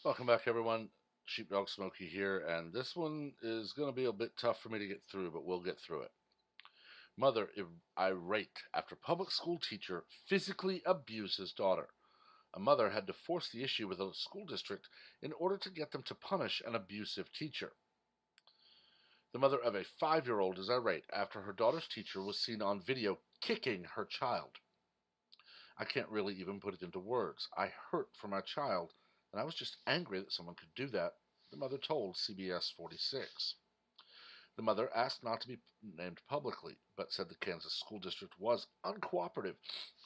Welcome back, everyone. Sheepdog Smokey here, and this one is going to be a bit tough for me to get through, but we'll get through it. Mother irate after public school teacher physically abuses daughter. A mother had to force the issue with a school district in order to get them to punish an abusive teacher. The mother of a 5-year-old is irate after her daughter's teacher was seen on video kicking her child. I can't really even put it into words. I hurt for my child, and I was just angry that someone could do that, the mother told CBS 46. The mother asked not to be named publicly, but said the Kansas school district was uncooperative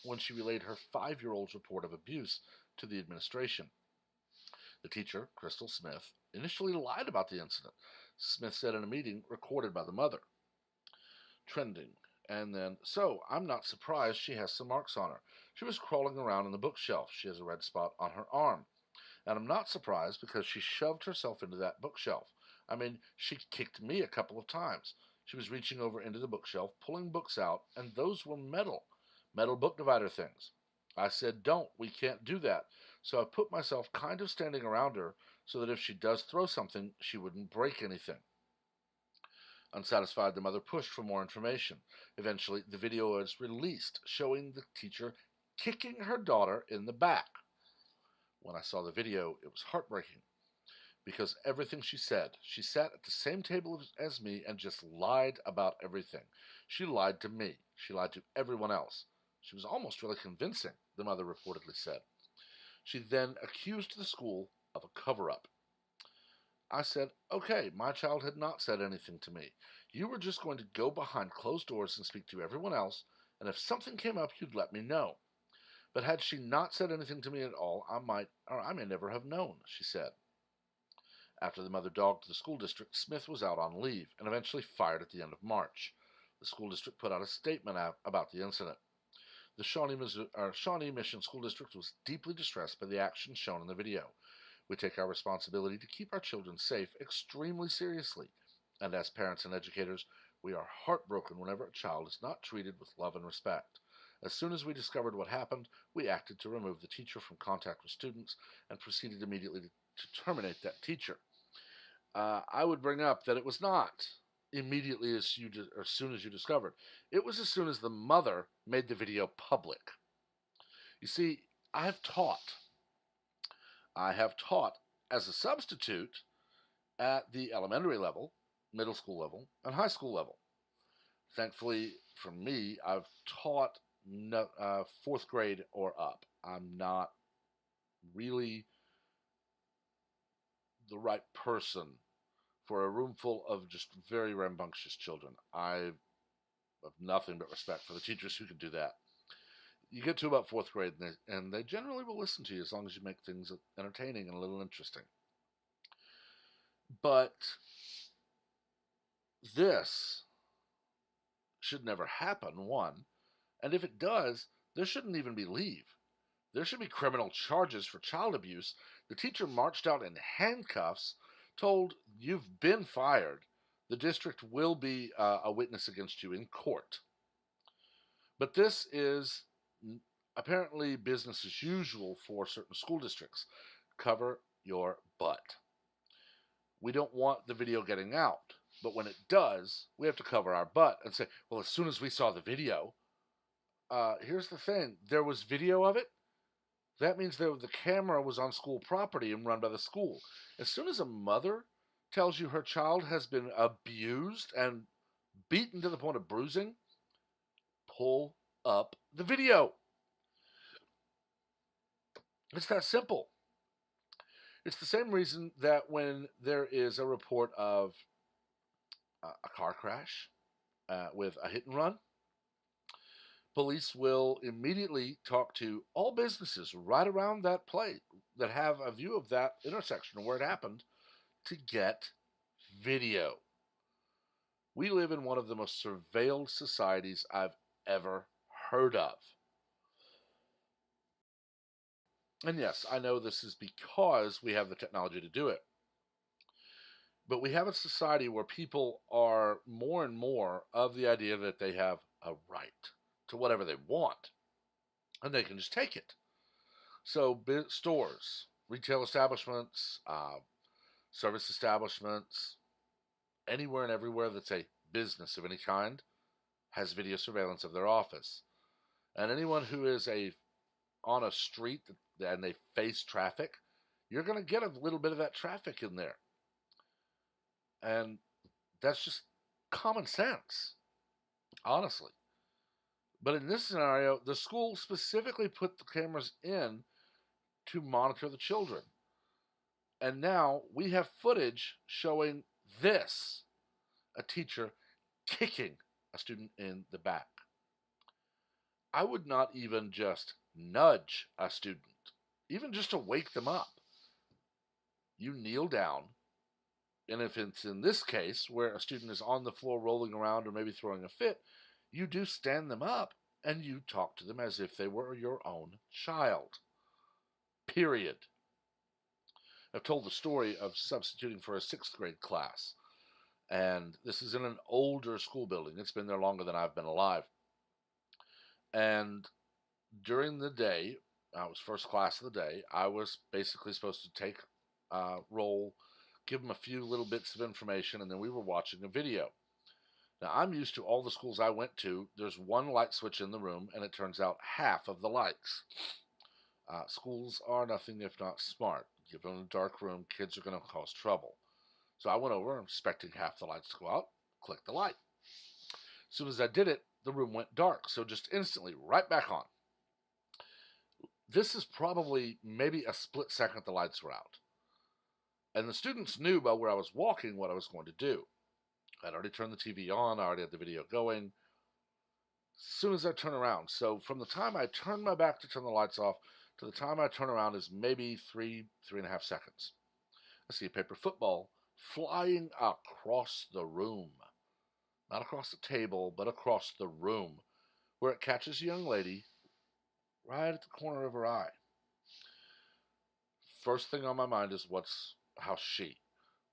when she relayed her 5-year-old's report of abuse to the administration. The teacher, Crystal Smith, initially lied about the incident, Smith said in a meeting recorded by the mother. Trending. And then, so I'm not surprised she has some marks on her. She was crawling around in the bookshelf. She has a red spot on her arm. And I'm not surprised because she shoved herself into that bookshelf. I mean, she kicked me a couple of times. She was reaching over into the bookshelf, pulling books out, and those were metal book divider things. I said, don't, we can't do that. So I put myself kind of standing around her so that if she does throw something, she wouldn't break anything. Unsatisfied, the mother pushed for more information. Eventually, the video was released, showing the teacher kicking her daughter in the back. When I saw the video, it was heartbreaking because everything she said, she sat at the same table as me and just lied about everything. She lied to me. She lied to everyone else. She was almost really convincing, the mother reportedly said. She then accused the school of a cover-up. I said, okay, my child had not said anything to me. You were just going to go behind closed doors and speak to everyone else, and if something came up, you'd let me know. But had she not said anything to me at all, I might, or I may never have known, she said. After the mother dogged the school district, Smith was out on leave and eventually fired at the end of March. The school district put out a statement about the incident. The Shawnee Mission School District was deeply distressed by the actions shown in the video. We take our responsibility to keep our children safe extremely seriously, and as parents and educators, we are heartbroken whenever a child is not treated with love and respect. As soon as we discovered what happened, we acted to remove the teacher from contact with students and proceeded immediately to terminate that teacher. I would bring up that it was not immediately as soon as you discovered. It was as soon as the mother made the video public. You see, I have taught as a substitute at the elementary level, middle school level, and high school level. Thankfully, for me, I've taught fourth grade or up. I'm not really the right person for a room full of just very rambunctious children. I have nothing but respect for the teachers who can do that. You get to about fourth grade, and they generally will listen to you as long as you make things entertaining and a little interesting. But this should never happen, one. And if it does, there shouldn't even be leave. There should be criminal charges for child abuse. The teacher marched out in handcuffs, told, you've been fired. The district will be a witness against you in court. But this is apparently business as usual for certain school districts. Cover your butt. We don't want the video getting out, but when it does, we have to cover our butt and say, well, as soon as we saw the video, here's the thing, there was video of it. That means that the camera was on school property and run by the school. As soon as a mother tells you her child has been abused and beaten to the point of bruising, pull up the video. It's that simple. It's the same reason that when there is a report of a car crash with a hit and run, police will immediately talk to all businesses right around that place that have a view of that intersection where it happened to get video. We live in one of the most surveilled societies I've ever heard of. And yes, I know this is because we have the technology to do it. But we have a society where people are more and more of the idea that they have a right to whatever they want, and they can just take it. So stores, retail establishments, service establishments, anywhere and everywhere that's a business of any kind has video surveillance of their office. And anyone who is on a street and they face traffic, you're going to get a little bit of that traffic in there. And that's just common sense, honestly. But in this scenario, the school specifically put the cameras in to monitor the children. And now we have footage showing this, a teacher kicking a student in the back. I would not even just nudge a student, even just to wake them up. You kneel down, and if it's in this case where a student is on the floor rolling around or maybe throwing a fit, you do stand them up and you talk to them as if they were your own child. Period. I've told the story of substituting for a 6th grade class, and this is in an older school building. It's been there longer than I've been alive. And during the day, I was first class of the day, I was basically supposed to take roll, give them a few little bits of information, and then we were watching a video. Now, I'm used to all the schools I went to, there's one light switch in the room, and it turns out half of the lights. Schools are nothing if not smart. Give them a dark room, kids are going to cause trouble. So I went over, expecting half the lights to go out, clicked the light. As soon as I did it, the room went dark, so just instantly, right back on. This is probably maybe a split second the lights were out. And the students knew by where I was walking what I was going to do. I'd already turned the TV on, I already had the video going. As soon as I turn around, so from the time I turn my back to turn the lights off to the time I turn around is maybe 3.5 seconds. I see a paper football flying across the room. Not across the table, but across the room, where it catches a young lady right at the corner of her eye. First thing on my mind is how's she?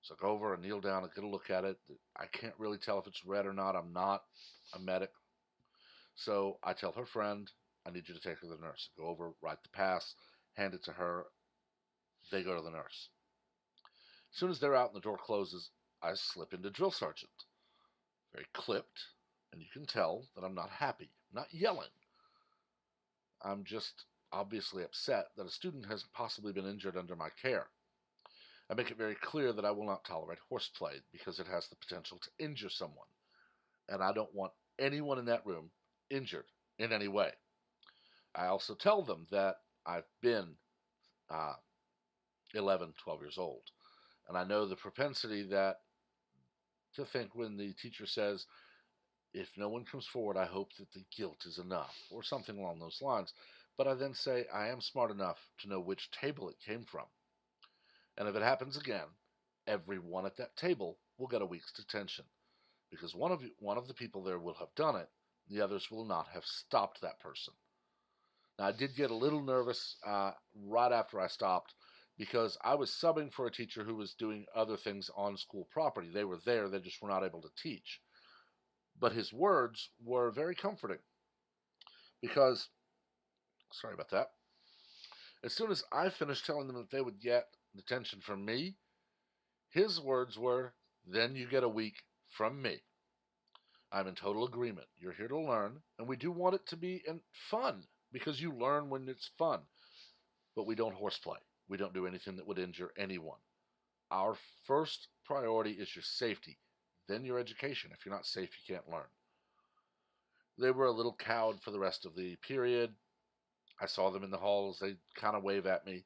So I go over and kneel down and get a look at it. I can't really tell if it's red or not. I'm not a medic. So I tell her friend, I need you to take her to the nurse. I go over, write the pass, hand it to her. They go to the nurse. As soon as they're out and the door closes, I slip into drill sergeant. Very clipped, and you can tell that I'm not happy. I'm not yelling. I'm just obviously upset that a student has possibly been injured under my care. I make it very clear that I will not tolerate horseplay because it has the potential to injure someone. And I don't want anyone in that room injured in any way. I also tell them that I've been 11, 12 years old. And I know the propensity to think when the teacher says, if no one comes forward, I hope that the guilt is enough, or something along those lines. But I then say, I am smart enough to know which table it came from. And if it happens again, everyone at that table will get a week's detention. Because one of the people there will have done it, the others will not have stopped that person. Now, I did get a little nervous right after I stopped, because I was subbing for a teacher who was doing other things on school property. They were there, they just were not able to teach. But his words were very comforting, because, sorry about that, as soon as I finished telling them that they would get detention from me, his words were, then you get a week from me. I'm in total agreement. You're here to learn, and we do want it to be fun, because you learn when it's fun. But we don't horseplay. We don't do anything that would injure anyone. Our first priority is your safety, then your education. If you're not safe, you can't learn. They were a little cowed for the rest of the period. I saw them in the halls. They kind of wave at me.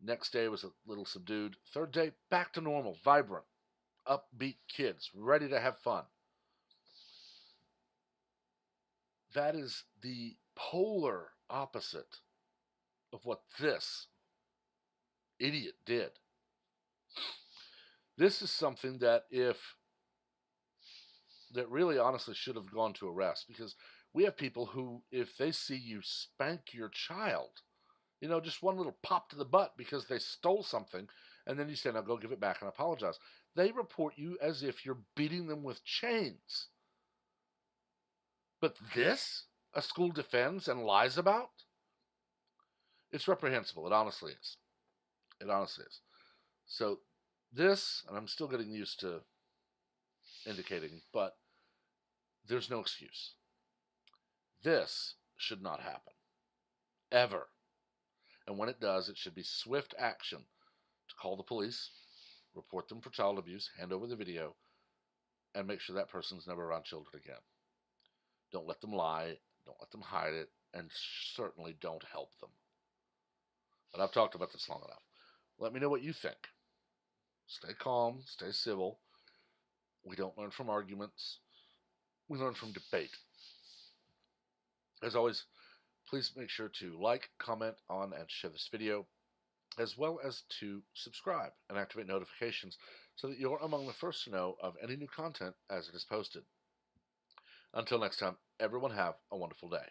Next day was a little subdued. Third day, back to normal, vibrant, upbeat kids, ready to have fun. That is the polar opposite of what this idiot did. This is something that really honestly should have gone to arrest, because we have people who, if they see you spank your child, just one little pop to the butt because they stole something, and then you say, now go give it back and apologize. They report you as if you're beating them with chains. But this, a school defends and lies about? It's reprehensible. It honestly is. It honestly is. So this, and I'm still getting used to indicating, but there's no excuse. This should not happen. Ever. And when it does, it should be swift action to call the police, report them for child abuse, hand over the video, and make sure that person's never around children again. Don't let them lie, don't let them hide it, and certainly don't help them. But I've talked about this long enough. Let me know what you think. Stay calm, stay civil. We don't learn from arguments, we learn from debate. As always, please make sure to like, comment on, and share this video, as well as to subscribe and activate notifications so that you're among the first to know of any new content as it is posted. Until next time, everyone have a wonderful day.